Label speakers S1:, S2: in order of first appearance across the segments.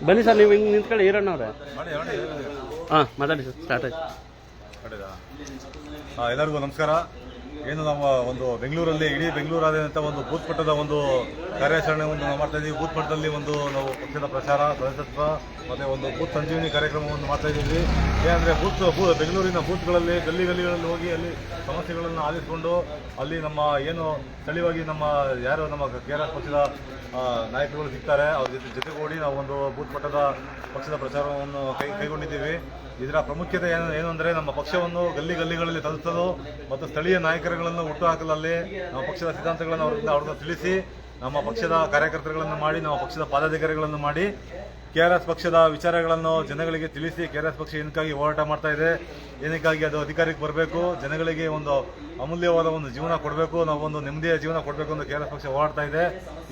S1: ಬನ್ನಿ ಸರ್, ನೀವು ಹಿಂಗೆ ನಿಂತ್ಕೊಳ್ಳಿ ಈರಣ್ಣವ್ರೆ. ಹಾಂ ಮಾತಾಡಿ ಸರ್, ಸ್ಟಾರ್ಟ್ ಆಯ್ತು.
S2: ಎಲ್ಲರಿಗೂ ನಮಸ್ಕಾರ. ಏನು ನಮ್ಮ ಒಂದು ಬೆಂಗಳೂರಲ್ಲಿ ಇಡೀ ಬೆಂಗಳೂರಾದ್ಯಂತ ಒಂದು ಬೂತ್ ಮಟ್ಟದ ಒಂದು ಕಾರ್ಯಾಚರಣೆ ಒಂದು ನಾವು ಮಾಡ್ತಾ ಇದ್ದೀವಿ. ಬೂತ್ ಮಟ್ಟದಲ್ಲಿ ಒಂದು ನಾವು ಪಕ್ಷದ ಪ್ರಚಾರ, ಸದಸ್ಯತ್ವ ಮತ್ತು ಒಂದು ಬೂತ್ ಸಂಜೀವಿನಿ ಕಾರ್ಯಕ್ರಮವನ್ನು ಮಾಡ್ತಾ ಇದ್ದೀವಿ. ಏನಂದರೆ ಬೆಂಗಳೂರಿನ ಬೂತ್ಗಳಲ್ಲಿ ಗಲ್ಲಿಗಳಲ್ಲಿ ಹೋಗಿ ಅಲ್ಲಿ ಸಮಸ್ಯೆಗಳನ್ನು ಆಲಿಸಿಕೊಂಡು ಅಲ್ಲಿ ನಮ್ಮ ಏನು ಸ್ಥಳೀಯವಾಗಿ ನಮ್ಮ ಯಾರು ನಮ್ಮ KRS ಪಕ್ಷದ ನಾಯಕರುಗಳು ಸಿಗ್ತಾರೆ ಅವ್ರ ಜೊತೆಗೂಡಿ ನಾವು ಒಂದು ಬೂತ್ ಮಟ್ಟದ ಪಕ್ಷದ ಪ್ರಚಾರವನ್ನು ಕೈಗೊಂಡಿದ್ದೀವಿ. ಇದರ ಪ್ರಾಮುಖ್ಯತೆ ಏನು ಅಂದರೆ ನಮ್ಮ ಪಕ್ಷವನ್ನು ಗಲ್ಲಿಗಳಲ್ಲಿ ತಲುಪಿಸಲು ಮತ್ತು ಸ್ಥಳೀಯ ನಾಯಕರುಗಳನ್ನು ಹುಟ್ಟುಹಾಕಲಲ್ಲಿ ನಮ್ಮ ಪಕ್ಷದ ಸಿದ್ಧಾಂತಗಳನ್ನು ಅವ್ರನ್ನ ತಿಳಿಸಿ, ನಮ್ಮ ಪಕ್ಷದ ಕಾರ್ಯಕರ್ತರುಗಳನ್ನು ಮಾಡಿ, ನಮ್ಮ ಪಕ್ಷದ ಪದಾಧಿಕಾರಿಗಳನ್ನು ಮಾಡಿ, KRS ಪಕ್ಷದ ವಿಚಾರಗಳನ್ನು ಜನಗಳಿಗೆ ತಿಳಿಸಿ, KRS ಪಕ್ಷ ಏನಕ್ಕಾಗಿ ಹೋರಾಟ ಮಾಡ್ತಾ ಇದೆ, ಏನಕ್ಕಾಗಿ ಅದು ಅಧಿಕಾರಕ್ಕೆ ಬರಬೇಕು, ಜನಗಳಿಗೆ ಒಂದು ಅಮೂಲ್ಯವಾದ ಒಂದು ಜೀವನ ಕೊಡಬೇಕು, ನಾವು ಒಂದು ನೆಮ್ಮದಿಯ ಜೀವನ ಕೊಡಬೇಕು ಅಂತ KRS ಪಕ್ಷ ಹೋರಾಡ್ತಾ ಇದೆ.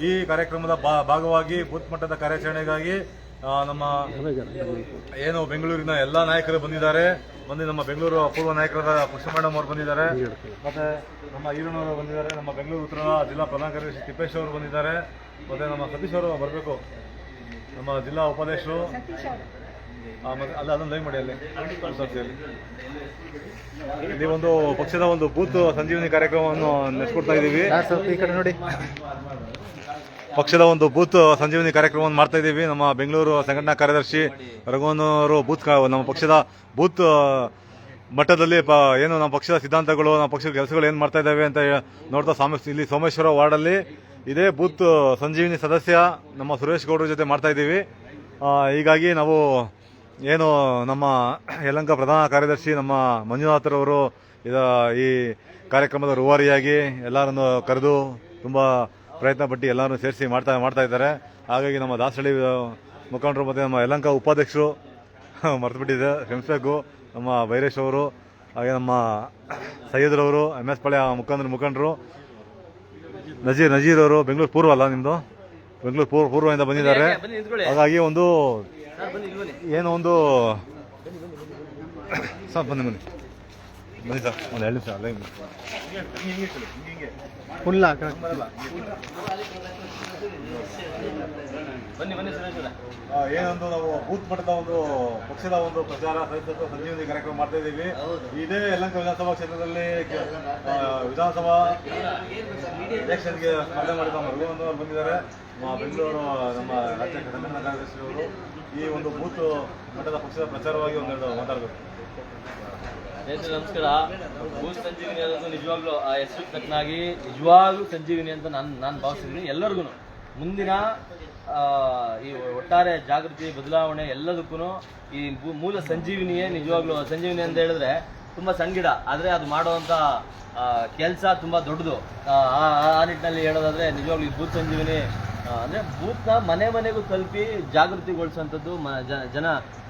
S2: ಈ ಕಾರ್ಯಕ್ರಮದ ಭಾಗವಾಗಿ ಬೂತ್ ಮಟ್ಟದ ಕಾರ್ಯಾಚರಣೆಗಾಗಿ ನಮ್ಮ ಏನು ಬೆಂಗಳೂರಿನ ಎಲ್ಲ ನಾಯಕರು ಬಂದಿದ್ದಾರೆ. ನಮ್ಮ ಬೆಂಗಳೂರು ಪೂರ್ವ ನಾಯಕರಾದ ಕೃಷ್ಣ ಮೇಡಮ್ ಅವರು ಬಂದಿದ್ದಾರೆ, ಮತ್ತೆ ನಮ್ಮ ಈರಣ್ಣವರು ಬಂದಿದ್ದಾರೆ, ನಮ್ಮ ಬೆಂಗಳೂರು ಉತ್ತರ ಜಿಲ್ಲಾ ಪ್ರಧಾನ ಕಾರ್ಯದರ್ಶಿ ತಿಪ್ಪೇಶ್ ಅವರು ಬಂದಿದ್ದಾರೆ, ಮತ್ತೆ ನಮ್ಮ ಸತೀಶ್ ಅವರು ಬರಬೇಕು, ನಮ್ಮ ಜಿಲ್ಲಾ ಉಪಾಧ್ಯಕ್ಷರು. ಅದನ್ನು ಲೈವ್ ಮಾಡಿ ಅಲ್ಲಿ ಇಲ್ಲಿ ಒಂದು ಪಕ್ಷದ ಒಂದು ಬೂತ್ ಸಂಜೀವಿನಿ ಕಾರ್ಯಕ್ರಮವನ್ನು ನಡೆಸ್ಕೊಡ್ತಾ ಇದ್ದೀವಿ. ಈ ಕಡೆ ನೋಡಿ, ಪಕ್ಷದ ಒಂದು ಬೂತ್ ಸಂಜೀವಿನಿ ಕಾರ್ಯಕ್ರಮವನ್ನು ಮಾಡ್ತಾ ಇದ್ದೀವಿ. ನಮ್ಮ ಬೆಂಗಳೂರು ಸಂಘಟನಾ ಕಾರ್ಯದರ್ಶಿ ರಘುವನ್ನವರು ನಮ್ಮ ಪಕ್ಷದ ಬೂತ್ ಮಟ್ಟದಲ್ಲಿ ಏನು ನಮ್ಮ ಪಕ್ಷದ ಸಿದ್ಧಾಂತಗಳು, ನಮ್ಮ ಪಕ್ಷದ ಕೆಲಸಗಳು ಏನು ಮಾಡ್ತಾ ಇದ್ದಾವೆ ಅಂತ ನೋಡ್ತಾ ಇಲ್ಲಿ ಸೋಮೇಶ್ವರ ವಾರ್ಡಲ್ಲಿ ಇದೇ ಬೂತ್ ಸಂಜೀವಿನಿ ಸದಸ್ಯ ನಮ್ಮ ಸುರೇಶ್ ಗೌಡ್ರ ಜೊತೆ ಮಾಡ್ತಾ ಇದ್ದೀವಿ. ಹೀಗಾಗಿ ನಾವು ಏನು ನಮ್ಮ ಯಲಹಂಕ ಪ್ರಧಾನ ಕಾರ್ಯದರ್ಶಿ ನಮ್ಮ ಮಂಜುನಾಥರವರು ಈ ಕಾರ್ಯಕ್ರಮದ ರೂವಾರಿಯಾಗಿ ಎಲ್ಲರನ್ನು ಕರೆದು ತುಂಬ ಪ್ರಯತ್ನ ಪಟ್ಟು ಎಲ್ಲರೂ ಸೇರಿಸಿ ಮಾಡ್ತಾ ಇದ್ದಾರೆ. ಹಾಗಾಗಿ ನಮ್ಮ ದಾಸಹಳ್ಳಿ ಮುಖಂಡರು ಮತ್ತು ನಮ್ಮ ಯಲಹಂಕ ಉಪಾಧ್ಯಕ್ಷರು ಮರೆತುಬಿಟ್ಟಿದೆ, ಕ್ಷಮಿಸಬೇಕು, ನಮ್ಮ ಬೈರೇಶ್ ಅವರು, ಹಾಗೆ ನಮ್ಮ ಸೈಯದ್ರವರು, MS ಪಾಳ್ಯ ಮುಖಂಡರು, ನಜೀರ್ ಅವರು, ಬೆಂಗಳೂರು ಪೂರ್ವ ಅಲ್ಲ ನಿಮ್ಮದು, ಬೆಂಗಳೂರು ಪೂರ್ವದಿಂದ ಬಂದಿದ್ದಾರೆ. ಹಾಗಾಗಿ ಒಂದು ಏನೋ ಒಂದು ಸರ್ ಬನ್ನಿ ಸರ್, ಒಂದು 2 ನಿಮಿಷ ಅಲ್ಲೇ
S1: ಫುಲ್
S2: ಏನೊಂದು ನಾವು ಬೂತ್ ಮಟ್ಟದ ಒಂದು ಪಕ್ಷದ ಒಂದು ಪ್ರಚಾರ, ಸದಸ್ಯತ್ವ ಸಂಜೀವಿನಿ ಕಾರ್ಯಕ್ರಮ ಮಾಡ್ತಾ ಇದ್ದೀವಿ. ಇದೇ ಯಲಹಂಕ ವಿಧಾನಸಭಾ ಕ್ಷೇತ್ರದಲ್ಲಿ ವಿಧಾನಸಭಾ ಎಲೆಕ್ಷನ್ಗೆ ಸ್ಪರ್ಧೆ ಮಾಡಿದ ನಮ್ಮ ರಘುವನ್ನವರು ಬಂದಿದ್ದಾರೆ. ಬೆಂಗಳೂರು ನಮ್ಮ ರಾಜ್ಯ ಸಂಘಟನಾ ಕಾರ್ಯದರ್ಶಿಯವರು ಈ ಒಂದು ಬೂತ್ ಮಟ್ಟದ ಪಕ್ಷದ ಪ್ರಚಾರವಾಗಿ ಒಂದೆರಡು ಮಾತಾಡಬೇಕು.
S3: ನಮಸ್ಕಾರ. ಬೂತ್ ಸಂಜೀವಿನಿ ಅನ್ನೋದು ನಿಜವಾಗ್ಲೂ ಆ ಹೆಸರು ತಕ್ಕನಾಗಿ ನಿಜವಾಗ್ಲೂ ಸಂಜೀವಿನಿ ಅಂತ ನಾನು ಭಾವಿಸಿದ್ದೀನಿ. ಎಲ್ಲರಿಗೂ ಮುಂದಿನ ಈ ಒಟ್ಟಾರೆ ಜಾಗೃತಿ ಬದಲಾವಣೆ ಎಲ್ಲದಕ್ಕೂ ಈ ಮೂಲ ಸಂಜೀವಿನಿಯೇ ನಿಜವಾಗ್ಲೂ. ಸಂಜೀವಿನಿ ಅಂತ ಹೇಳಿದ್ರೆ ತುಂಬ ಸಣ್ಣ ಗಿಡ, ಆದರೆ ಅದು ಮಾಡುವಂಥ ಕೆಲಸ ತುಂಬ ದೊಡ್ಡದು. ಆ ನಿಟ್ಟಿನಲ್ಲಿ ಹೇಳೋದಾದರೆ ನಿಜವಾಗ್ಲೂ ಈ ಬೂತ್ ಸಂಜೀವಿನಿ ಅಂದರೆ ಬೂತ್ನ ಮನೆಗೂ ತಲುಪಿ ಜಾಗೃತಿಗೊಳಿಸುವಂಥದ್ದು, ಜನ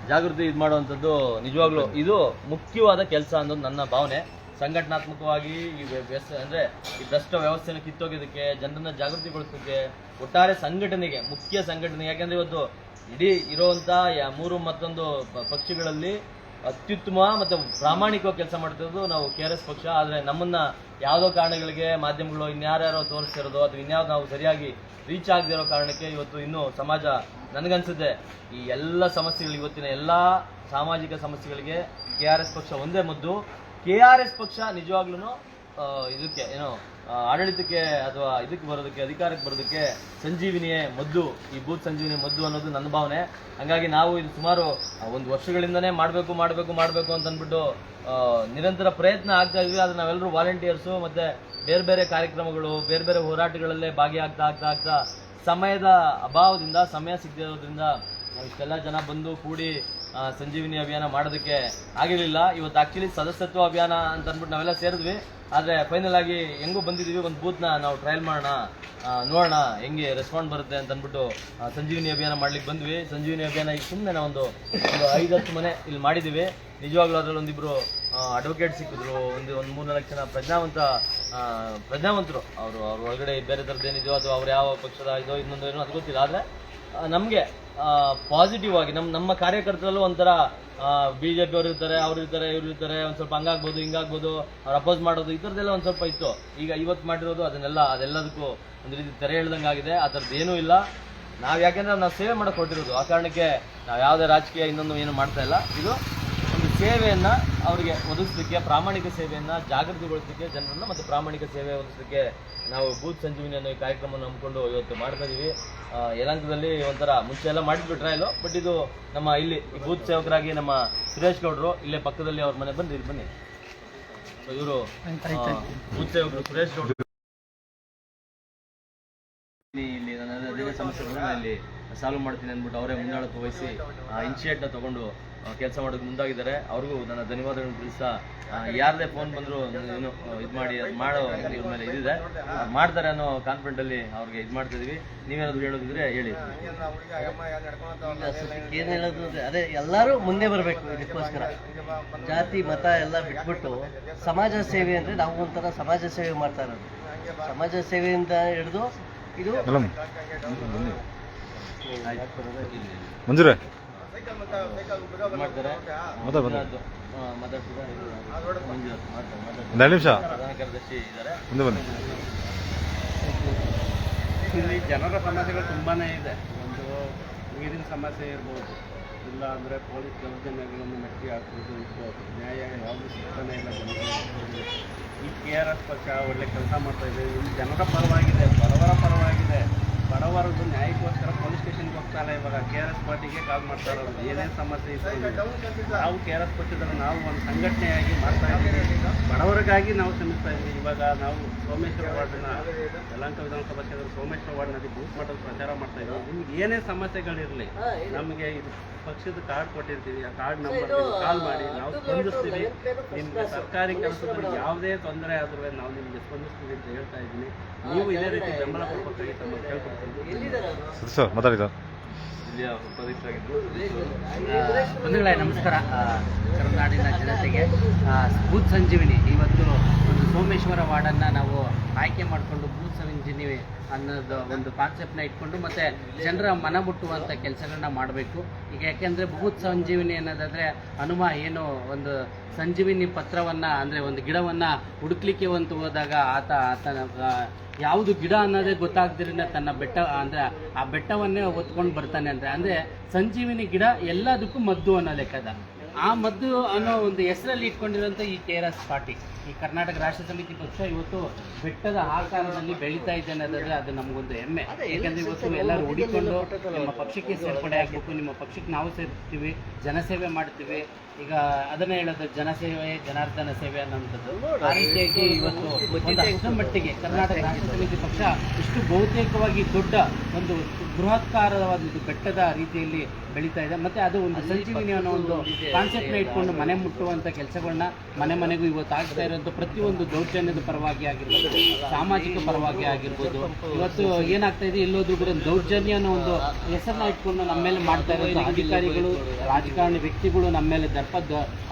S3: ಜಾಗೃತಿ ಇದು ಮಾಡುವಂಥದ್ದು ನಿಜವಾಗ್ಲೂ ಇದು ಮುಖ್ಯವಾದ ಕೆಲಸ ಅನ್ನೋದು ನನ್ನ ಭಾವನೆ. ಸಂಘಟನಾತ್ಮಕವಾಗಿ ಈ ಅಂದರೆ ಈ ಭ್ರಷ್ಟ ವ್ಯವಸ್ಥೆಯನ್ನು ಕಿತ್ತೋಗೋದಕ್ಕೆ, ಜನರನ್ನ ಜಾಗೃತಿಗೊಳಿಸೋದಕ್ಕೆ, ಒಟ್ಟಾರೆ ಸಂಘಟನೆಗೆ, ಮುಖ್ಯ ಸಂಘಟನೆ. ಯಾಕೆಂದರೆ ಇವತ್ತು ಇಡೀ ಇರೋವಂಥ 3 ಮತ್ತೊಂದು ಪಕ್ಷಗಳಲ್ಲಿ ಅತ್ಯುತ್ತಮ ಮತ್ತು ಪ್ರಾಮಾಣಿಕವಾಗಿ ಕೆಲಸ ಮಾಡ್ತಿರೋದು ನಾವು KRS ಪಕ್ಷ. ಆದರೆ ನಮ್ಮನ್ನು ಯಾವುದೋ ಕಾರಣಗಳಿಗೆ ಮಾಧ್ಯಮಗಳು ಇನ್ಯಾರ್ಯಾರೋ ತೋರಿಸ್ತಿರೋದು ಅಥವಾ ಇನ್ಯಾವ್ದು ನಾವು ಸರಿಯಾಗಿ ರೀಚ್ ಆಗದೇ ಇರೋ ಕಾರಣಕ್ಕೆ ಇವತ್ತು ಇನ್ನೂ ಸಮಾಜ, ನನಗನ್ಸುತ್ತೆ ಈ ಎಲ್ಲ ಸಮಸ್ಯೆಗಳು, ಇವತ್ತಿನ ಎಲ್ಲ ಸಾಮಾಜಿಕ ಸಮಸ್ಯೆಗಳಿಗೆ KRS ಪಕ್ಷ ಒಂದೇ ಮದ್ದು. KRS ಪಕ್ಷ ನಿಜವಾಗ್ಲೂ ಇದಕ್ಕೆ ಏನೋ ಆಡಳಿತಕ್ಕೆ ಅಥವಾ ಇದಕ್ಕೆ ಬರೋದಕ್ಕೆ, ಅಧಿಕಾರಕ್ಕೆ ಬರೋದಕ್ಕೆ ಸಂಜೀವಿನಿಯೇ ಮದ್ದು, ಈ ಬೂತ್ ಸಂಜೀವಿನಿ ಮದ್ದು ಅನ್ನೋದು ನನ್ನ ಭಾವನೆ. ಹಾಗಾಗಿ ನಾವು ಇದು ಸುಮಾರು 1 ವರ್ಷಗಳಿಂದನೇ ಮಾಡಬೇಕು ಅಂತ ಅಂದ್ಬಿಟ್ಟು ನಿರಂತರ ಪ್ರಯತ್ನ ಆಗ್ತಾ ಇದ್ವಿ. ಆದರೆ ನಾವೆಲ್ಲರೂ ವಾಲಂಟಿಯರ್ಸು ಮತ್ತು ಬೇರೆ ಕಾರ್ಯಕ್ರಮಗಳು, ಬೇರೆ ಹೋರಾಟಗಳಲ್ಲೇ ಭಾಗಿಯಾಗ್ತಾ ಸಮಯದ ಅಭಾವದಿಂದ, ಸಮಯ ಸಿಗದಿರೋದ್ರಿಂದ ಇಷ್ಟೆಲ್ಲ ಜನ ಬಂದು ಕೂಡಿ ಸಂಜೀವಿನಿ ಅಭಿಯಾನ ಮಾಡೋದಕ್ಕೆ ಆಗಿರಲಿಲ್ಲ. ಇವತ್ತು ಆ್ಯಕ್ಚುಲಿ ಸದಸ್ಯತ್ವ ಅಭಿಯಾನ ಅಂತ ಅಂದ್ಬಿಟ್ಟು ನಾವೆಲ್ಲ ಸೇರಿದ್ವಿ. ಆದರೆ ಫೈನಲ್ ಆಗಿ ಹೆಂಗೂ ಬಂದಿದ್ದೀವಿ, ಒಂದು ಬೂತ್ನ ನಾವು ಟ್ರಯಲ್ ಮಾಡೋಣ, ನೋಡೋಣ ಹೆಂಗೆ ರೆಸ್ಪಾಂಡ್ ಬರುತ್ತೆ ಅಂತ ಅಂದ್ಬಿಟ್ಟು ಸಂಜೀವಿನಿ ಅಭಿಯಾನ ಮಾಡ್ಲಿಕ್ಕೆ ಬಂದ್ವಿ. ಸಂಜೀವಿನಿ ಅಭಿಯಾನ ಈಗ ಸುಮ್ಮನೆ ನಾವು ಒಂದು 5-10 ಮನೆ ಇಲ್ಲಿ ಮಾಡಿದ್ದೀವಿ. ನಿಜವಾಗ್ಲೂ ಅದರಲ್ಲಿ ಒಂದಿಬ್ಬರು ಅಡ್ವೊಕೇಟ್ ಸಿಕ್ಕಿದ್ರು, ಒಂದು 3-4 ಜನ ಪ್ರಜ್ಞಾವಂತರು. ಅವರು ಒಳಗಡೆ ಬೇರೆ ಥರದ್ದೇನಿದೆಯೋ ಅದು ಅವ್ರು ಯಾವ ಪಕ್ಷದ ಇದೋ ಇನ್ನೊಂದು ಏನೋ ಅದು ಗೊತ್ತಿಲ್ಲ. ಆದರೆ ನಮಗೆ ಪಾಸಿಟಿವ್ ಆಗಿ ನಮ್ಮ ಕಾರ್ಯಕರ್ತರಲ್ಲೂ ಒಂಥರ BJP ಅವರು ಇರ್ತಾರೆ, ಇವ್ರು ಇರ್ತಾರೆ, ಒಂದು ಸ್ವಲ್ಪ ಹಂಗಾಗ್ಬೋದು ಹಿಂಗಾಗ್ಬೋದು, ಅವ್ರು ಅಪೋಸ್ ಮಾಡೋದು, ಈ ಥರದ್ದೆಲ್ಲ ಒಂದು ಸ್ವಲ್ಪ ಇತ್ತು. ಈಗ ಇವತ್ತು ಮಾಡಿರೋದು ಅದೆಲ್ಲದಕ್ಕೂ ಒಂದು ರೀತಿ ತೆರೆ ಎಳ್ದಂಗೆ ಆಗಿದೆ. ಆ ಥರದ್ದು ಏನೂ ಇಲ್ಲ. ನಾವು ಯಾಕೆಂದ್ರೆ ನಾವು ಸೇವೆ ಮಾಡಕ್ಕೆ ಹೊರಟಿರೋದು, ಆ ಕಾರಣಕ್ಕೆ ನಾವು ಯಾವುದೇ ರಾಜಕೀಯ ಇನ್ನೊಂದು ಏನು ಮಾಡ್ತಾ ಇಲ್ಲ. ಇದು ಒಂದು ಸೇವೆಯನ್ನು ಅವರಿಗೆ ಒದಗಿಸಲಿಕ್ಕೆ, ಪ್ರಾಮಾಣಿಕ ಸೇವೆಯನ್ನು ಜಾಗೃತಿಗೊಳಿಸಲಿಕ್ಕೆ ಜನರನ್ನು, ಮತ್ತು ಪ್ರಾಮಾಣಿಕ ಸೇವೆ ಒದಗಿಸಲಿಕ್ಕೆ ನಾವು ಬೂತ್ ಸಂಜೀವಿನಿ ಅನ್ನೋ ಈ ಕಾರ್ಯಕ್ರಮವನ್ನು ನಂಬಿಕೊಂಡು ಇವತ್ತು ಮಾಡ್ತಾ ಇದೀವಿ. ಯಲಹಂಕದಲ್ಲಿ ಒಂಥರ ಮುಂಚೆ ಎಲ್ಲ ಮಾಡಿದ್ವಿ ಟ್ರಯಲು, ಬಟ್ ಇದು ನಮ್ಮ ಇಲ್ಲಿ ಈ ಬೂತ್ ಸೇವಕರಾಗಿ ನಮ್ಮ ಸುರೇಶ್ ಗೌಡರು ಇಲ್ಲೇ ಪಕ್ಕದಲ್ಲಿ ಅವ್ರ ಮನೆ ಬಂದು ಇಲ್ಲಿ ಬನ್ನಿ. ಸೊ ಇವರು ಬೂತ್ ಸೇವಕರು ಸುರೇಶ್ ಗೌಡರು. ಇಲ್ಲಿ ನನ್ನ ಅದೇ ಸಮಸ್ಯೆಗಳನ್ನ ಇಲ್ಲಿ ಸಾಲ್ವ್ ಮಾಡ್ತೀನಿ ಅಂದ್ಬಿಟ್ಟು ಅವರೇ ಮುಂದಾಳತ್ವ ವಹಿಸಿ ಇನಿಷಿಯೇಟ್ನ ತಗೊಂಡು ಕೆಲಸ ಮಾಡೋದು ಮುಂದಾಗಿದ್ದಾರೆ. ಅವ್ರಿಗೂ ನನ್ನ ಧನ್ಯವಾದಗಳನ್ನು ತಿಳಿಸ್ತಾ, ಯಾರದೇ ಫೋನ್ ಬಂದರೂ ಏನು ಇದು ಮಾಡಿ ಅದು ಮಾಡೋ ಇವ್ರ ಮೇಲೆ ಇದಿದೆ, ಮಾಡ್ತಾರೆ ಅನ್ನೋ ಕಾನ್ಫಿಡೆಂಟಲ್ಲಿ ಅವ್ರಿಗೆ ಇದು ಮಾಡ್ತಾ ಇದೀವಿ. ನೀವೇನಾದ್ರು ಹೇಳೋದಿದ್ರೆ ಹೇಳಿ.
S4: ಏನು ಹೇಳೋದು ಅದೇ, ಎಲ್ಲರೂ ಮುಂದೆ ಬರಬೇಕು. ಇದಕ್ಕೋಸ್ಕರ ಜಾತಿ ಮತ ಎಲ್ಲ ಬಿಟ್ಬಿಟ್ಟು ಸಮಾಜ ಸೇವೆ ಅಂದರೆ ನಾವು ಒಂಥರ ಸಮಾಜ ಸೇವೆ ಮಾಡ್ತಾ ಇರೋದು. ಸಮಾಜ ಸೇವೆಯಿಂದ ಹಿಡಿದು ಇದು
S2: ಮಂಜುರೇ
S3: ಮಾಡ್ತಾರೆ.
S2: ಒಂದು ನಿಮಿಷ
S3: ಪ್ರಧಾನ ಕಾರ್ಯದರ್ಶಿ ಇದ್ದಾರೆ.
S2: ಮುಂದೆ ಬನ್ನಿ.
S1: ಇಲ್ಲಿ ಜನರ ಸಮಸ್ಯೆಗಳು ತುಂಬಾ ಇದೆ. ಒಂದು ನೀರಿನ ಸಮಸ್ಯೆ ಇರ್ಬೋದು, ಇಲ್ಲ ಅಂದರೆ ಪೊಲೀಸ್ ದೌರ್ಜನ್ಯಗಳನ್ನು ಮೆಟ್ಟಿ ಹಾಕ್ಬೋದು, ನ್ಯಾಯ ಯಾವುದು ಸಿಗ್ತಾನೆ ಇಲ್ಲ ಜನರಿಗೆ. ಈ KRS ಪಕ್ಷ ಒಳ್ಳೆ ಕೆಲಸ ಮಾಡ್ತಾಯಿದೆ, ಇಲ್ಲಿ ಜನರ ಪರವಾಗಿದೆ, ಬಡವರ ಪರವಾಗಿದೆ. ಬಡವರದ್ದು ನ್ಯಾಯಕ್ಕೋಸ್ಕರ ಪೊಲೀಸ್ ಸ್ಟೇಷನ್ಗೆ ಹೋಗ್ತಾಯಿಲ್ಲ. ಇವಾಗ KRS ಪಾರ್ಟಿಗೆ ಕಾಲ್ ಮಾಡ್ತಾ ಇರೋದು ಏನೇನು ಸಮಸ್ಯೆ ಇತ್ತು. ನಾವು KRS ಪಕ್ಷದಲ್ಲಿ ನಾವು ಒಂದು ಸಂಘಟನೆಯಾಗಿ ಮಾಡ್ತಾ ಇದ್ದೀವಿ, ಬಡವರಿಗಾಗಿ ನಾವು ಶ್ರಮಿಸ್ತಾ ಇದ್ದೀವಿ. ಇವಾಗ ನಾವು ಸೋಮೇಶ್ವರ ವಾರ್ಡ್ನ ಯಲಹಂಕ ವಿಧಾನಸಭಾ ಕ್ಷೇತ್ರದ ಸೋಮೇಶ್ವರ ವಾರ್ಡ್ನಲ್ಲಿ ಬೂತ್ ಮಟ್ಟದ ಪ್ರಚಾರ ಮಾಡ್ತಾ ಇದ್ದೀವಿ. ನಿಮ್ಗೆ ಏನೇ ಸಮಸ್ಯೆಗಳಿರಲಿ ನಮಗೆ ಇದು ಪಕ್ಷದ ಕಾರ್ಡ್ ಕೊಟ್ಟಿರ್ತೀವಿ, ಆ ಕಾರ್ಡ್ ನಂಬರ್ ಕಾಲ್ ಮಾಡಿ ನಾವು ಸ್ಪಂದಿಸ್ತೀವಿ. ನಿಮಗೆ ಸರ್ಕಾರಿ ಕೆಲಸದಲ್ಲಿ ಯಾವುದೇ ತೊಂದರೆ ಆದರೂ ನಾವು ನಿಮಗೆ ಸ್ಪಂದಿಸ್ತೀವಿ ಅಂತ ಹೇಳ್ತಾ ಇದ್ದೀನಿ. ನೀವು ಇದೇ ರೀತಿ ಬೆಂಬಲ ಕೊಡಬೇಕಾಗಿ ತಮ್ಮ ಕೇಳ್ಕೊಡ್ತೀವಿ.
S3: ಇಲ್ಲಿಯ ಉಪಾಧ್ಯಕ್ಷರಾಗಿದ್ದು
S4: ಬಂಧುಗಳೇ ನಮಸ್ಕಾರ. ಕರುನಾಡಿನ ಜನತೆಗೆ ಬೂತ್ ಸಂಜೀವಿನಿ ಇವತ್ತು ಒಂದು ಸೋಮೇಶ್ವರ ವಾರ್ಡನ್ನು ನಾವು ಆಯ್ಕೆ ಮಾಡಿಕೊಂಡು ಬೂತ್ ಸಂಜೀವಿನಿ ಅನ್ನೋದು ಒಂದು ಕಾನ್ಸೆಪ್ಟನ್ನ ಇಟ್ಕೊಂಡು ಮತ್ತು ಜನರ ಮನ ಮುಟ್ಟುವಂಥ ಕೆಲಸಗಳನ್ನ ಮಾಡಬೇಕು. ಈಗ ಯಾಕೆಂದರೆ ಬೂತ್ ಸಂಜೀವಿನಿ ಅನ್ನೋದಾದರೆ ಹನುಮ ಏನು ಒಂದು ಸಂಜೀವಿನಿ ಪತ್ರವನ್ನು ಅಂದರೆ ಒಂದು ಗಿಡವನ್ನು ಹುಡುಕ್ಲಿಕ್ಕೆ ಅಂತ ಹೋದಾಗ ಆತನ ಯಾವುದು ಗಿಡ ಅನ್ನೋದೇ ಗೊತ್ತಾಗ್ದಿರೇ ತನ್ನ ಬೆಟ್ಟ ಅಂದರೆ ಆ ಬೆಟ್ಟವನ್ನೇ ಹೊತ್ಕೊಂಡು ಬರ್ತಾನೆ ಅಂದರೆ ಸಂಜೀವಿನಿ ಗಿಡ ಎಲ್ಲದಕ್ಕೂ ಮದ್ದು ಅನ್ನೋ ಲೆಕ್ಕದ. ಆ ಮದ್ದು ಅನ್ನೋ ಒಂದು ಹೆಸರಲ್ಲಿ ಇಟ್ಕೊಂಡಿರೋಂಥ ಈ KRS ಪಾರ್ಟಿ, ಈ ಕರ್ನಾಟಕ ರಾಷ್ಟ್ರ ಸಮಿತಿ ಪಕ್ಷ ಇವತ್ತು ಬೆಟ್ಟದ ಆಕಾರದಲ್ಲಿ ಬೆಳೀತಾ ಇದೆ ಅನ್ನೋದಾದ್ರೆ ಅದು ನಮಗೊಂದು ಹೆಮ್ಮೆ. ಯಾಕಂದರೆ ಇವತ್ತು ಎಲ್ಲರೂ ಹುಡುಕೊಂಡು ನಿಮ್ಮ ಪಕ್ಷಕ್ಕೆ ಸೇರ್ಪಡೆ ಆಗಬೇಕು, ನಿಮ್ಮ ಪಕ್ಷಕ್ಕೆ ನಾವು ಸೇರ್ತೀವಿ, ಜನಸೇವೆ ಮಾಡ್ತೀವಿ. ಈಗ ಅದನ್ನೇ ಹೇಳೋದು, ಜನಸೇವೆ ಜನಾರ್ದನ ಸೇವೆ ಅನ್ನೋಂಥದ್ದು. ಆ ರೀತಿಯಾಗಿ ಇವತ್ತು ಒಂದು ಅಷ್ಟರ ಮಟ್ಟಿಗೆ ಕರ್ನಾಟಕ ರಾಷ್ಟ್ರ ಸಮಿತಿ ಪಕ್ಷ ಇಷ್ಟು ಬಹುತೇಕವಾಗಿ ದೊಡ್ಡ ಒಂದು ಬೃಹತ್ಕಾರವಾದ ಬೆಟ್ಟದ ರೀತಿಯಲ್ಲಿ ಬೆಳೀತಾ ಇದೆ. ಮತ್ತು ಅದು ಒಂದು ಸಂಜೀವಿನಿ ಅನ್ನೋ ಒಂದು ಕಾನ್ಸೆಪ್ಟ್ನ ಇಟ್ಕೊಂಡು ಮನೆ ಮುಟ್ಟುವಂಥ ಕೆಲಸಗಳನ್ನ ಮನೆ ಮನೆಗೂ ಇವತ್ತು ಆಗ್ತಾ ಇರೋಂಥ ಪ್ರತಿಯೊಂದು ದೌರ್ಜನ್ಯದ ಪರವಾಗಿ ಆಗಿರ್ಬೋದು, ಸಾಮಾಜಿಕ ಪರವಾಗಿ ಆಗಿರ್ಬೋದು. ಇವತ್ತು ಏನಾಗ್ತಾ ಇದೆ, ಎಲ್ಲೋದ್ರೂ ಕೂಡ ದೌರ್ಜನ್ಯ ಅನ್ನೋ ಒಂದು ಹೆಸರನ್ನ ಇಟ್ಕೊಂಡು ನಮ್ಮ ಮೇಲೆ ಮಾಡ್ತಾ ಇರೋಂಥ ಅಧಿಕಾರಿಗಳು, ರಾಜಕಾರಣಿ ವ್ಯಕ್ತಿಗಳು ನಮ್ಮ ಮೇಲೆ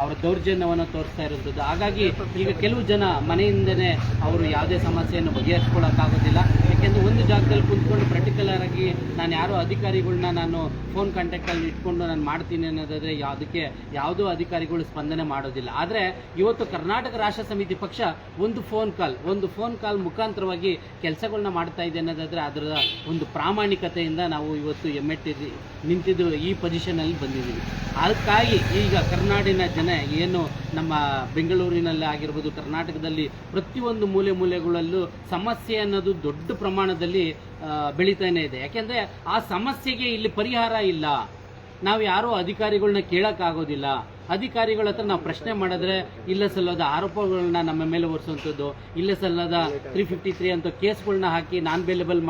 S4: ಅವರ ದೌರ್ಜನ್ಯವನ್ನು ತೋರಿಸ್ತಾ ಇರೋಂಥದ್ದು. ಹಾಗಾಗಿ ಈಗ ಕೆಲವು ಜನ ಮನೆಯಿಂದನೇ ಅವರು ಯಾವುದೇ ಸಮಸ್ಯೆಯನ್ನು ಬಗೆಹರಿಸ್ಕೊಳ್ಳೋಕ್ಕಾಗೋದಿಲ್ಲ. ಯಾಕೆಂದರೆ ಒಂದು ಜಾಗದಲ್ಲಿ ಕುಂತ್ಕೊಂಡು ಪರ್ಟಿಕ್ಯುಲರ್ ಆಗಿ ನಾನು ಯಾರೋ ಅಧಿಕಾರಿಗಳನ್ನ ನಾನು ಫೋನ್ ಕಾಂಟ್ಯಾಕ್ಟಲ್ಲಿ ಇಟ್ಕೊಂಡು ನಾನು ಮಾಡ್ತೀನಿ ಅನ್ನೋದಾದರೆ ಅದಕ್ಕೆ ಯಾವುದೋ ಅಧಿಕಾರಿಗಳು ಸ್ಪಂದನೆ ಮಾಡೋದಿಲ್ಲ. ಆದರೆ ಇವತ್ತು ಕರ್ನಾಟಕ ರಾಷ್ಟ್ರ ಸಮಿತಿ ಪಕ್ಷ ಒಂದು ಫೋನ್ ಕಾಲ್ ಮುಖಾಂತರವಾಗಿ ಕೆಲಸಗಳನ್ನ ಮಾಡ್ತಾ ಇದೆ ಅನ್ನೋದಾದರೆ ಅದರ ಒಂದು ಪ್ರಾಮಾಣಿಕತೆಯಿಂದ ನಾವು ಇವತ್ತು ನಿಂತಿದ್ದು ಈ ಪೊಸಿಷನಲ್ಲಿ ಬಂದಿದ್ದೀವಿ. ಅದಕ್ಕಾಗಿ ಈಗ ಕರ್ನಾಡಿನ ಜನ ಏನು ನಮ್ಮ ಬೆಂಗಳೂರಿನಲ್ಲಿ ಆಗಿರ್ಬೋದು, ಕರ್ನಾಟಕದಲ್ಲಿ ಪ್ರತಿಯೊಂದು ಮೂಲೆಗಳಲ್ಲೂ ಸಮಸ್ಯೆ ಅನ್ನೋದು ದೊಡ್ಡ ಪ್ರಮಾಣದಲ್ಲಿ ಬೆಳೀತಾನೆ ಇದೆ. ಯಾಕೆಂದರೆ ಆ ಸಮಸ್ಯೆಗೆ ಇಲ್ಲಿ ಪರಿಹಾರ ಇಲ್ಲ. ನಾವು ಯಾರೋ ಅಧಿಕಾರಿಗಳನ್ನ ಕೇಳೋಕ್ಕಾಗೋದಿಲ್ಲ. ಅಧಿಕಾರಿಗಳ ಹತ್ರ ನಾವು ಪ್ರಶ್ನೆ ಮಾಡಿದ್ರೆ ಇಲ್ಲ ಸಲ್ಲದ ಆರೋಪಗಳನ್ನ ನಮ್ಮ ಮೇಲೆ ಹೊರಿಸುವಂಥದ್ದು, ಇಲ್ಲ ಸಲ್ಲದ 353 ಅಂತ ಕೇಸ್ಗಳನ್ನ ಹಾಕಿ ನಾನ್ ಬೇಲೆಬಲ್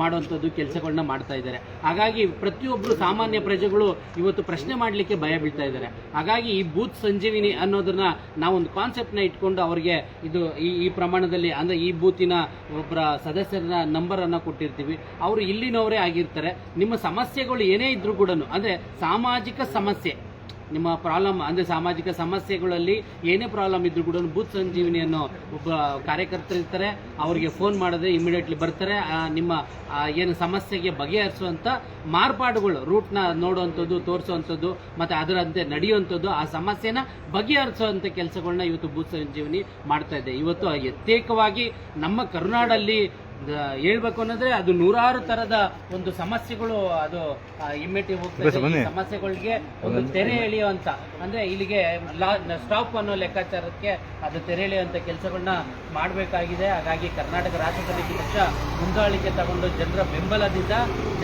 S4: ಮಾಡುವಂಥದ್ದು ಕೆಲಸಗಳನ್ನ ಮಾಡ್ತಾ ಇದ್ದಾರೆ. ಹಾಗಾಗಿ ಪ್ರತಿಯೊಬ್ಬರು ಸಾಮಾನ್ಯ ಪ್ರಜೆಗಳು ಇವತ್ತು ಪ್ರಶ್ನೆ ಮಾಡಲಿಕ್ಕೆ ಭಯ ಬೀಳ್ತಾ ಇದ್ದಾರೆ. ಹಾಗಾಗಿ ಈ ಬೂತ್ ಸಂಜೀವಿನಿ ಅನ್ನೋದನ್ನ ನಾವೊಂದು ಕಾನ್ಸೆಪ್ಟ್ನ ಇಟ್ಕೊಂಡು ಅವರಿಗೆ ಇದು ಈ ಪ್ರಮಾಣದಲ್ಲಿ ಅಂದರೆ ಈ ಬೂತಿನ ಒಬ್ಬರ ಸದಸ್ಯರ ನಂಬರನ್ನು ಕೊಟ್ಟಿರ್ತೀವಿ. ಅವರು ಇಲ್ಲಿನವರೇ ಆಗಿರ್ತಾರೆ. ನಿಮ್ಮ ಸಮಸ್ಯೆಗಳು ಏನೇ ಇದ್ರೂ ಕೂಡ ಅಂದರೆ ಸಾಮಾಜಿಕ ಸಮಸ್ಯೆ, ನಿಮ್ಮ ಪ್ರಾಬ್ಲಮ್ ಅಂದರೆ ಸಾಮಾಜಿಕ ಸಮಸ್ಯೆಗಳಲ್ಲಿ ಏನೇ ಪ್ರಾಬ್ಲಮ್ ಇದ್ರೂ ಕೂಡ ಬೂತ್ ಸಂಜೀವಿನಿ ಅನ್ನೋ ಒಬ್ಬ ಕಾರ್ಯಕರ್ತರು ಇರ್ತಾರೆ. ಅವರಿಗೆ ಫೋನ್ ಮಾಡಿದ್ರೆ ಇಮಿಡಿಯೇಟ್ಲಿ ಬರ್ತಾರೆ. ನಿಮ್ಮ ಏನು ಸಮಸ್ಯೆಗೆ ಬಗೆಹರಿಸುವಂಥ ಮಾರ್ಪಾಡುಗಳು, ರೂಟ್ನ ನೋಡುವಂಥದ್ದು, ತೋರಿಸುವಂಥದ್ದು ಮತ್ತು ಅದರಂತೆ ನಡೆಯುವಂಥದ್ದು, ಆ ಸಮಸ್ಯೆನ ಬಗೆಹರಿಸುವಂಥ ಕೆಲಸಗಳನ್ನ ಇವತ್ತು ಬೂತ್ ಸಂಜೀವಿನಿ ಮಾಡ್ತಾ ಇದೆ. ಇವತ್ತು ಪ್ರತ್ಯೇಕವಾಗಿ ನಮ್ಮ ಕರುನಾಡಲ್ಲಿ ಹೇಳ್ಬೇಕು ಅನ್ನೋದ್ರೆ ಅದು ನೂರಾರು ತರದ ಒಂದು ಸಮಸ್ಯೆಗಳು ಅದು ಹಿಮ್ಮೆಟ್ಟಿ ಹೋಗ್ತದೆ. ಈ ಸಮಸ್ಯೆಗಳಿಗೆ ಒಂದು ತೆರೆ ಎಳೆಯುವಂತ ಅಂದ್ರೆ ಇಲ್ಲಿಗೆ ಸ್ಟಾಪ್ ಅನ್ನೋ ಲೆಕ್ಕಾಚಾರಕ್ಕೆ ಅದು ತೆರೆ ಎಳೆಯುವಂತ ಕೆಲಸಗಳನ್ನ ಮಾಡಬೇಕಾಗಿದೆ. ಹಾಗಾಗಿ ಕರ್ನಾಟಕ ರಾಷ್ಟ್ರ ಸಮಿತಿ ಪಕ್ಷ ಮುಂದಾಳಿಕೆ ತಗೊಂಡು ಜನರ ಬೆಂಬಲದಿಂದ,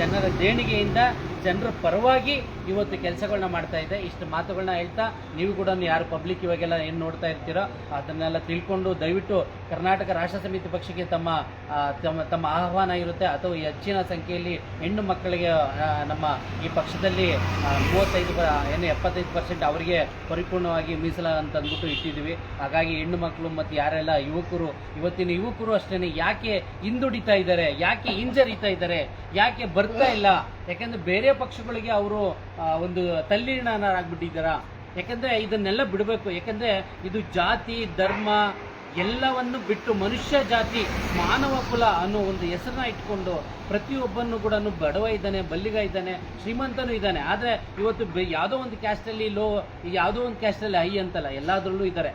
S4: ಜನರ ದೇಣಿಗೆಯಿಂದ, ಜನರ ಪರವಾಗಿ ಇವತ್ತು ಕೆಲಸಗಳನ್ನ ಮಾಡ್ತಾ ಇದೆ. ಇಷ್ಟು ಮಾತುಗಳನ್ನ ಹೇಳ್ತಾ ನೀವು ಕೂಡ ಯಾರು ಪಬ್ಲಿಕ್ ಇವಾಗೆಲ್ಲ ಏನು ನೋಡ್ತಾ ಇರ್ತೀರೋ ಅದನ್ನೆಲ್ಲ ತಿಳ್ಕೊಂಡು ದಯವಿಟ್ಟು ಕರ್ನಾಟಕ ರಾಷ್ಟ್ರ ಸಮಿತಿ ಪಕ್ಷಕ್ಕೆ ತಮ್ಮ ಆಹ್ವಾನ ಇರುತ್ತೆ. ಅಥವಾ ಹೆಚ್ಚಿನ ಸಂಖ್ಯೆಯಲ್ಲಿ ಹೆಣ್ಣು ಮಕ್ಕಳಿಗೆ ನಮ್ಮ ಈ ಪಕ್ಷದಲ್ಲಿ 75% ಅವರಿಗೆ ಪರಿಪೂರ್ಣವಾಗಿ ಮೀಸಲ ಅಂತ ಅಂದ್ಬಿಟ್ಟು ಇಟ್ಟಿದ್ದೀವಿ. ಹಾಗಾಗಿ ಹೆಣ್ಣು ಮಕ್ಕಳು ಮತ್ತು ಯಾರೆಲ್ಲ ಯುವಕರು, ಇವತ್ತಿನ ಯುವಕರು ಅಷ್ಟೇ ಯಾಕೆ ಹಿಂದುಡಿತಾ ಇದ್ದಾರೆ, ಯಾಕೆ ಹಿಂಜರಿತಾ ಇದ್ದಾರೆ, ಯಾಕೆ ಬರ್ತಾ ಇಲ್ಲ? ಯಾಕೆಂದ್ರೆ ಬೇರೆ ಪಕ್ಷಗಳಿಗೆ ಅವರು ಒಂದು ತಲ್ಲೀನರಾಗ್ಬಿಟ್ಟಿದ್ದಾರ. ಯಾಕಂದ್ರೆ ಇದನ್ನೆಲ್ಲ ಬಿಡಬೇಕು. ಯಾಕಂದ್ರೆ ಇದು ಜಾತಿ ಧರ್ಮ ಎಲ್ಲವನ್ನು ಬಿಟ್ಟು ಮನುಷ್ಯ ಜಾತಿ ಮಾನವ ಕುಲ ಅನ್ನೋ ಒಂದು ಹೆಸರನ್ನ ಇಟ್ಕೊಂಡು ಪ್ರತಿಯೊಬ್ಬನು ಕೂಡ ಬಡವ ಇದ್ದಾನೆ, ಬಲ್ಲಿಗ ಇದ್ದಾನೆ, ಶ್ರೀಮಂತನೂ ಇದ್ದಾನೆ. ಆದರೆ ಇವತ್ತು ಯಾವುದೋ ಒಂದು ಕ್ಯಾಸ್ಟಲ್ಲಿ ಲೋ, ಯಾವುದೋ ಒಂದು ಕ್ಯಾಸ್ಟಲ್ಲಿ ಹೈ ಅಂತಲ್ಲ, ಎಲ್ಲದರಲ್ಲೂ ಇದ್ದಾರೆ.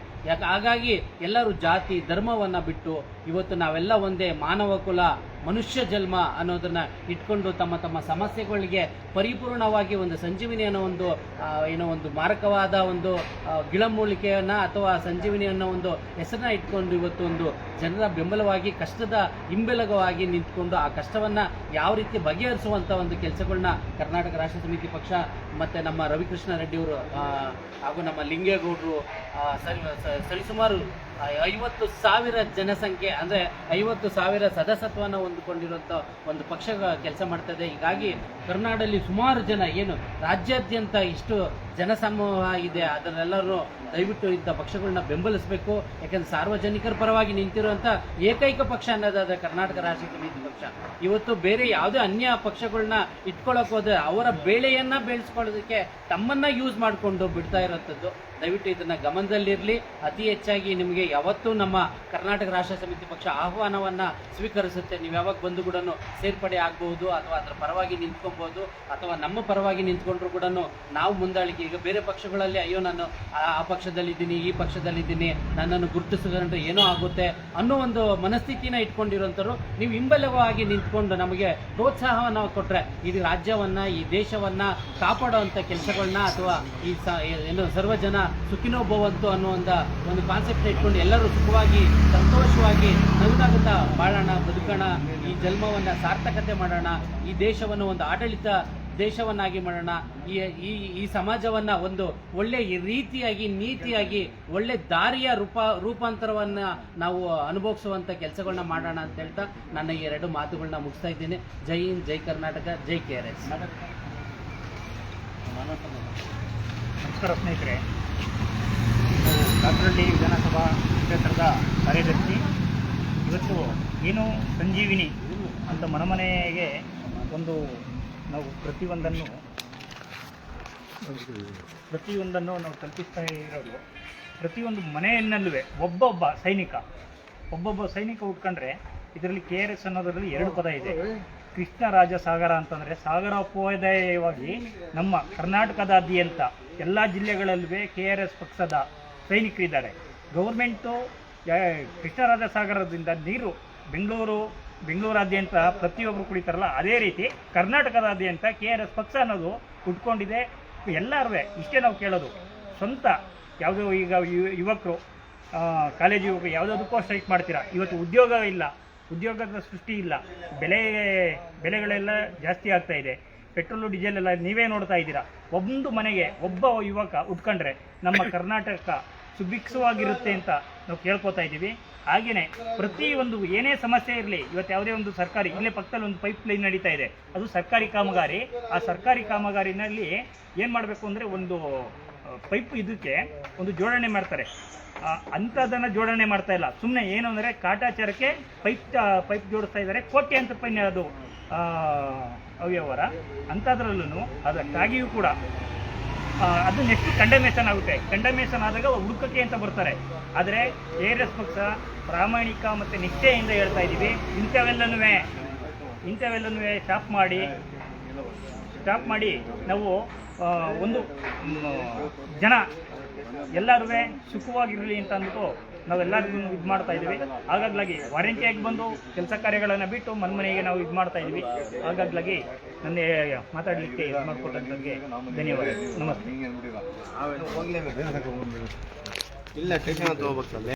S4: ಹಾಗಾಗಿ ಎಲ್ಲರೂ ಜಾತಿ ಧರ್ಮವನ್ನು ಬಿಟ್ಟು ಇವತ್ತು ನಾವೆಲ್ಲ ಒಂದೇ ಮಾನವ ಕುಲ, ಮನುಷ್ಯ ಜನ್ಮ ಅನ್ನೋದನ್ನ ಇಟ್ಕೊಂಡು ತಮ್ಮ ತಮ್ಮ ಸಮಸ್ಯೆಗಳಿಗೆ ಪರಿಪೂರ್ಣವಾಗಿ ಒಂದು ಸಂಜೀವಿನಿ ಅನ್ನೋ ಒಂದು ಮಾರಕವಾದ ಒಂದು ಗಿಳಮೂಲಿಕೆಯನ್ನ ಅಥವಾ ಸಂಜೀವಿನಿ ಅನ್ನೋ ಒಂದು ಹೆಸರನ್ನ ಇಟ್ಕೊಂಡು ಇವತ್ತು ಒಂದು ಜನರ ಬೆಂಬಲವಾಗಿ, ಕಷ್ಟದ ಹಿಂಬೆಲಗವಾಗಿ ನಿಂತ್ಕೊಂಡು ಆ ಕಷ್ಟವನ್ನ ಯಾವ ರೀತಿ ಬಗೆಹರಿಸುವಂತ ಒಂದು ಕೆಲಸಗಳನ್ನ ಕರ್ನಾಟಕ ರಾಷ್ಟ್ರ ಸಮಿತಿ ಪಕ್ಷ ಮತ್ತೆ ನಮ್ಮ ರವಿಕೃಷ್ಣ ರೆಡ್ಡಿಯವರು ಹಾಗೂ ನಮ್ಮ ಲಿಂಗೇಗೌಡರು ಸರಿಸುಮಾರು 50,000 ಜನಸಂಖ್ಯೆ ಅಂದ್ರೆ 50,000 ಸದಸ್ಯತ್ವವನ್ನು ಹೊಂದಿಕೊಂಡಿರುವಂಥ ಒಂದು ಪಕ್ಷ ಕೆಲಸ ಮಾಡ್ತದೆ. ಹೀಗಾಗಿ ಕರ್ನಾಟಕದಲ್ಲಿ ಸುಮಾರು ಜನ ಏನು ರಾಜ್ಯಾದ್ಯಂತ ಇಷ್ಟು ಜನಸಮೂಹ ಇದೆ, ಅದನ್ನೆಲ್ಲರೂ ದಯವಿಟ್ಟು ಇಂಥ ಪಕ್ಷಗಳನ್ನ ಬೆಂಬಲಿಸಬೇಕು. ಯಾಕಂದ್ರೆ ಸಾರ್ವಜನಿಕರ ಪರವಾಗಿ ನಿಂತಿರುವಂಥ ಏಕೈಕ ಪಕ್ಷ ಅನ್ನೋದಾದ್ರೆ ಕರ್ನಾಟಕ ರಾಷ್ಟ್ರ ಸಮಿತಿ ಪಕ್ಷ. ಇವತ್ತು ಬೇರೆ ಯಾವುದೇ ಅನ್ಯ ಪಕ್ಷಗಳನ್ನ ಇಟ್ಕೊಳ್ಳೋಕೆ ಹೋದ್ರೆ ಅವರ ಬೇಳೆಯನ್ನ ಬೆಳೆಸ್ಕೊಳ್ಳೋದಕ್ಕೆ ತಮ್ಮನ್ನ ಯೂಸ್ ಮಾಡಿಕೊಂಡು ಬಿಡ್ತಾ ಇರೋಂಥದ್ದು. ದಯವಿಟ್ಟು ಇದನ್ನ ಗಮನದಲ್ಲಿರಲಿ. ಅತಿ ಹೆಚ್ಚಾಗಿ ನಿಮಗೆ ಯಾವತ್ತೂ ನಮ್ಮ ಕರ್ನಾಟಕ ರಾಷ್ಟ್ರ ಸಮಿತಿ ಪಕ್ಷ ಆಹ್ವಾನವನ್ನ ಸ್ವೀಕರಿಸುತ್ತೆ. ನೀವು ಯಾವಾಗ ಬಂದು ಕೂಡ ಸೇರ್ಪಡೆ ಆಗಬಹುದು ಅಥವಾ ಅದರ ಪರವಾಗಿ ನಿಂತ್ಕೊಬಹುದು, ಅಥವಾ ನಮ್ಮ ಪರವಾಗಿ ನಿಂತ್ಕೊಂಡ್ರು ಕೂಡ ನಾವು ಮುಂದಾಳಿಕೆ. ಈಗ ಬೇರೆ ಪಕ್ಷಗಳಲ್ಲಿ ಅಯ್ಯೋ ನಾನು ಆ ಪಕ್ಷದಲ್ಲಿದ್ದೀನಿ, ಈ ಪಕ್ಷದಲ್ಲಿದ್ದೀನಿ, ನನ್ನನ್ನು ಗುರುತಿಸಿದ್ರೆ ಏನೋ ಆಗುತ್ತೆ ಅನ್ನೋ ಒಂದು ಮನಸ್ಥಿತಿನ ಇಟ್ಕೊಂಡಿರುವಂಥವ್ರು ನೀವು ಹಿಂಬಲವಾಗಿ ನಿಂತ್ಕೊಂಡು ನಮಗೆ ಪ್ರೋತ್ಸಾಹವನ್ನು ಕೊಟ್ಟರೆ ಈ ರಾಜ್ಯವನ್ನ, ಈ ದೇಶವನ್ನ ಕಾಪಾಡುವಂಥ ಕೆಲಸಗಳನ್ನ ಅಥವಾ ಈ ಏನು ಸರ್ವಜನ ಸುಖಿನೋ ಭವಂತು ಅನ್ನೋ ಒಂದು ಕಾನ್ಸೆಪ್ಟ್ ಇಟ್ಕೊಂಡು ಎಲ್ಲರೂ ಸುಖವಾಗಿ ಸಂತೋಷವಾಗಿ ನಗುನಾಗುತ್ತಾ ಬಾಳೋಣ, ಬದುಕೋಣ, ಈ ಜನ್ಮವನ್ನ ಸಾರ್ಥಕತೆ ಮಾಡೋಣ, ಈ ದೇಶವನ್ನು ಒಂದು ಆಡಳಿತ ದೇಶವನ್ನಾಗಿ ಮಾಡೋಣ, ಈ ಸಮಾಜವನ್ನ ಒಂದು ಒಳ್ಳೆ ರೀತಿಯಾಗಿ ನೀತಿಯಾಗಿ ಒಳ್ಳೆ ದಾರಿಯ ರೂಪಾಂತರವನ್ನ ನಾವು ಅನುಭವಿಸುವಂತ ಕೆಲಸಗಳನ್ನ ಮಾಡೋಣ ಅಂತ ಹೇಳ್ತಾ ನನ್ನ ಈ 2 ಮಾತುಗಳನ್ನ ಮುಗಿಸ್ತಾ ಇದ್ದೀನಿ. ಜೈ ಹಿಂದ್, ಜೈ ಕರ್ನಾಟಕ, ಜೈ KRS.
S5: ನಮಸ್ಕಾರ ಸ್ನೇಹಿತರೆ, ಕಾಸರಹಳ್ಳಿ ವಿಧಾನಸಭಾ ಕ್ಷೇತ್ರದ ಕಾರ್ಯದರ್ಶಿ. ಇವತ್ತು ಏನು ಸಂಜೀವಿನಿ ಅಂತ ಮನೆಗೆ ಒಂದು ನಾವು ಪ್ರತಿಯೊಂದನ್ನು ನಾವು ತಲುಪಿಸ್ತಾ ಇರೋದು. ಪ್ರತಿಯೊಂದು ಮನೆಯಲ್ಲೂ ಒಬ್ಬೊಬ್ಬ ಸೈನಿಕ ಉಟ್ಕೊಂಡ್ರೆ ಇದರಲ್ಲಿ KRS ಅನ್ನೋದರಲ್ಲಿ 2 ಪದ ಇದೆ. ಕೃಷ್ಣ ರಾಜ ಸಾಗರ ಅಂತಂದರೆ ಸಾಗರೋಪಾಧ್ಯಾಯವಾಗಿ ನಮ್ಮ ಕರ್ನಾಟಕದಾದ್ಯಂತ ಎಲ್ಲ ಜಿಲ್ಲೆಗಳಲ್ಲೂ KRS ಪಕ್ಷದ ಸೈನಿಕರಿದ್ದಾರೆ. ಗೌರ್ಮೆಂಟು ಕೃಷ್ಣರಾಜ ಸಾಗರದಿಂದ ನೀರು ಬೆಂಗಳೂರಾದ್ಯಂತ ಪ್ರತಿಯೊಬ್ಬರು ಕುಡಿತಾರಲ್ಲ, ಅದೇ ರೀತಿ ಕರ್ನಾಟಕದಾದ್ಯಂತ KRS ಪಕ್ಷ ಅನ್ನೋದು ಉಟ್ಕೊಂಡಿದೆ. ಎಲ್ಲರೂ ಇಷ್ಟೇ ನಾವು ಕೇಳೋದು, ಸ್ವಂತ ಯಾವುದೋ ಈಗ ಯುವಕರು ಕಾಲೇಜು ಯುವಕರು ಯಾವುದಕ್ಕೂ ಸ್ಟ್ರೈಕ್ ಮಾಡ್ತೀರಾ, ಇವತ್ತು ಉದ್ಯೋಗ ಇಲ್ಲ, ಉದ್ಯೋಗದ ಸೃಷ್ಟಿ ಇಲ್ಲ, ಬೆಲೆಗಳೆಲ್ಲ ಜಾಸ್ತಿ ಆಗ್ತಾ ಇದೆ, ಪೆಟ್ರೋಲು ಡೀಸೆಲ್ ಎಲ್ಲ ನೀವೇ ನೋಡ್ತಾ ಇದ್ದೀರಾ. ಒಂದು ಮನೆಗೆ ಒಬ್ಬ ಯುವಕ ಉಟ್ಕೊಂಡ್ರೆ ನಮ್ಮ ಕರ್ನಾಟಕ ಸುಭಿಕ್ಷವಾಗಿರುತ್ತೆ ಅಂತ ನಾವು ಕೇಳ್ಕೊತಾ ಇದ್ದೀವಿ. ಹಾಗೆಯೇ ಪ್ರತಿಯೊಂದು ಏನೇ ಸಮಸ್ಯೆ ಇರಲಿ, ಇವತ್ತು ಯಾವುದೇ ಒಂದು ಸರ್ಕಾರಿ, ಇಲ್ಲೇ ಪಕ್ಕದಲ್ಲಿ ಒಂದು ಪೈಪ್ ಲೈನ್ ನಡೀತಾ ಇದೆ, ಅದು ಸರ್ಕಾರಿ ಕಾಮಗಾರಿ. ಆ ಸರ್ಕಾರಿ ಕಾಮಗಾರಿನಲ್ಲಿ ಏನು ಮಾಡಬೇಕು ಅಂದರೆ ಒಂದು ಪೈಪ್ ಇದಕ್ಕೆ ಒಂದು ಜೋಡಣೆ ಮಾಡ್ತಾರೆ, ಅಂಥದ್ದನ್ನು ಜೋಡಣೆ ಮಾಡ್ತಾ ಇಲ್ಲ. ಸುಮ್ಮನೆ ಏನು ಅಂದರೆ ಕಾಟಾಚಾರಕ್ಕೆ ಪೈಪ್ ಜೋಡಿಸ್ತಾ ಇದ್ದಾರೆ. ಕೋಟ್ಯಾಂತರ ರೂಪಾಯಿ ಅದು ಅವ್ಯವಹಾರ. ಅಂಥದ್ರಲ್ಲೂ ಅದಕ್ಕಾಗಿಯೂ ಕೂಡ ಅದು ನೆಕ್ಸ್ಟ್ ಕಂಡಮೇಷನ್ ಆಗುತ್ತೆ. ಕಂಡಮೇಷನ್ ಆದಾಗ ಹುಡುಕಕ್ಕೆ ಅಂತ ಬರ್ತಾರೆ. ಆದರೆ KRS ಪಕ್ಷ ಪ್ರಾಮಾಣಿಕ ಮತ್ತು ನಿಷ್ಠೆಯಿಂದ ಹೇಳ್ತಾ ಇದ್ದೀವಿ, ಇಂಥವೆಲ್ಲನೂ ಸ್ಟಾಪ್ ಮಾಡಿ ನಾವು ಒಂದು ಜನ ಎಲ್ಲರೂ ಸುಖವಾಗಿರಲಿ ಅಂತ ಅಂದ್ಬಿಟ್ಟು ನಾವೆಲ್ಲರಿಗೂ ಇದು ಮಾಡ್ತಾ ಇದ್ದೀವಿ. ಹಾಗಾಗಿ ವಾರಂಟಿಯಾಗಿ ಬಂದು ಕೆಲಸ ಕಾರ್ಯಗಳನ್ನು ಬಿಟ್ಟು ಮನೆಗೆ ನಾವು ಇದು ಮಾಡ್ತಾ ಇದ್ದೀವಿ. ಹಾಗಾಗಿ ನನ್ನ ಮಾತಾಡಲಿಕ್ಕೆ ಇದು ಮಾಡಿಕೊಟ್ಟಂತವ್ರಿಗೆ ಧನ್ಯವಾದ. ನಮಸ್ತೆ.